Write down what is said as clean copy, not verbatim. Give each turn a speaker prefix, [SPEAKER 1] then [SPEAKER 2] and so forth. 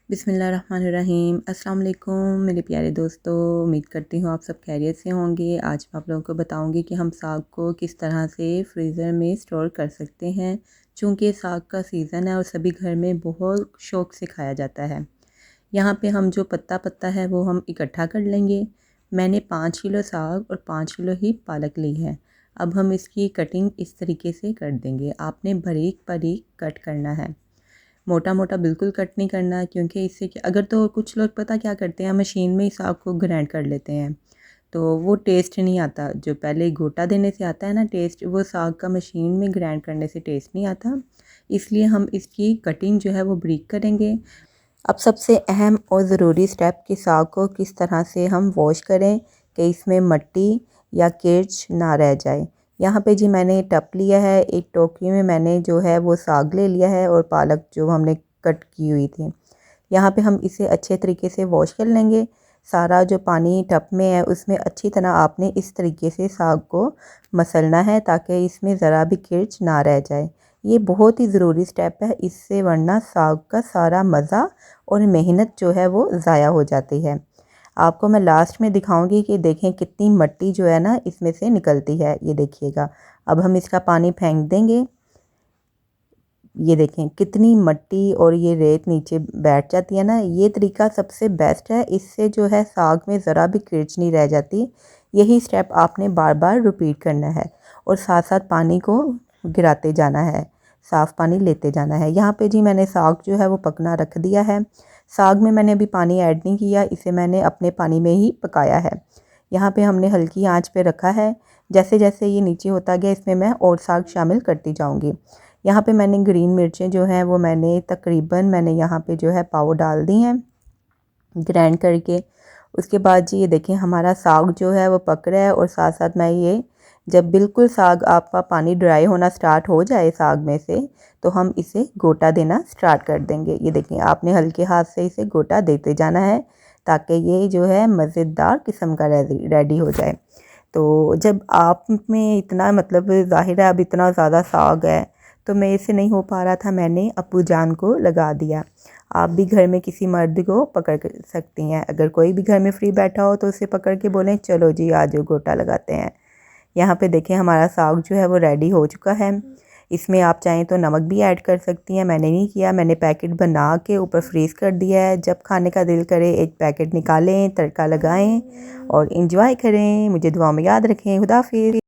[SPEAKER 1] बिस्मिल्लाहिर्रहमानिर्रहीम। अस्सलाम वालेकुम मेरे प्यारे दोस्तों, उम्मीद करती हूँ आप सब खैरियत से होंगे। आज मैं आप लोगों को बताऊंगी कि हम साग को किस तरह से फ्रीज़र में स्टोर कर सकते हैं। चूँकि साग का सीज़न है और सभी घर में बहुत शौक़ से खाया जाता है। यहाँ पे हम जो पत्ता पत्ता है वो हम इकट्ठा कर लेंगे। मैंने 5 किलो साग और 5 किलो ही पालक ली है। अब हम इसकी कटिंग इस तरीके से कर देंगे। आपने बारीक बारीक कट करना है, मोटा मोटा बिल्कुल कट नहीं करना, क्योंकि इससे क्या, अगर तो कुछ लोग पता क्या करते हैं, मशीन में ही साग को ग्राइंड कर लेते हैं तो वो टेस्ट नहीं आता। जो पहले गोटा देने से आता है ना टेस्ट, वो साग का मशीन में ग्राइंड करने से टेस्ट नहीं आता। इसलिए हम इसकी कटिंग जो है वो बारीक करेंगे। अब सबसे अहम और ज़रूरी स्टेप कि साग को किस तरह से हम वॉश करें कि इसमें मिट्टी या कीच ना रह जाए। यहाँ पे जी मैंने टप लिया है, एक टोकरी में मैंने जो है वो साग ले लिया है और पालक जो हमने कट की हुई थी। यहाँ पे हम इसे अच्छे तरीके से वॉश कर लेंगे। सारा जो पानी टप में है उसमें अच्छी तरह आपने इस तरीके से साग को मसलना है ताकि इसमें ज़रा भी कीच ना रह जाए। ये बहुत ही ज़रूरी स्टेप है, इससे वरना साग का सारा मज़ा और मेहनत जो है वो ज़ाया हो जाती है। आपको मैं लास्ट में दिखाऊंगी कि देखें कितनी मिट्टी जो है ना इसमें से निकलती है, ये देखिएगा। अब हम इसका पानी फेंक देंगे। ये देखें कितनी मिट्टी और ये रेत नीचे बैठ जाती है ना। ये तरीका सबसे बेस्ट है, इससे जो है साग में ज़रा भी कीच नहीं रह जाती। यही स्टेप आपने बार बार रिपीट करना है और साथ साथ पानी को गिराते जाना है, साफ़ पानी लेते जाना है। यहाँ पे जी मैंने साग जो है वो पकना रख दिया है। साग में मैंने अभी पानी ऐड नहीं किया, इसे मैंने अपने पानी में ही पकाया है। यहाँ पे हमने हल्की आंच पे रखा है। जैसे जैसे ये नीचे होता गया इसमें मैं और साग शामिल करती जाऊँगी। यहाँ पे मैंने ग्रीन मिर्चें जो हैं वो मैंने तकरीबन यहाँ पे जो है पाव डाल दी हैं ग्राइंड करके। उसके बाद जी ये देखें हमारा साग जो है वो पक रहा है और साथ साथ मैं ये, जब बिल्कुल साग आपका पानी ड्राई होना स्टार्ट हो जाए साग में से, तो हम इसे गोटा देना स्टार्ट कर देंगे। ये देखें आपने हल्के हाथ से इसे गोटा देते जाना है ताकि ये जो है मज़ेदार किस्म का रेडी हो जाए। तो जब आप में इतना मतलब ज़ाहिर है अब इतना ज़्यादा साग है तो मेरे से नहीं हो पा रहा था, मैंने अब्बू जान को लगा दिया। आप भी घर में किसी मर्द को पकड़ सकती हैं। अगर कोई भी घर में फ्री बैठा हो तो उसे पकड़ के बोलें चलो जी आज गोटा लगाते हैं। यहाँ पे देखें हमारा साग जो है वो रेडी हो चुका है। इसमें आप चाहें तो नमक भी ऐड कर सकती हैं, मैंने नहीं किया। मैंने पैकेट बना के ऊपर फ्रीज़ कर दिया है। जब खाने का दिल करे एक पैकेट निकालें, तड़का लगाएं और इंजॉय करें। मुझे दुआ में याद रखें। खुदा हाफिज़।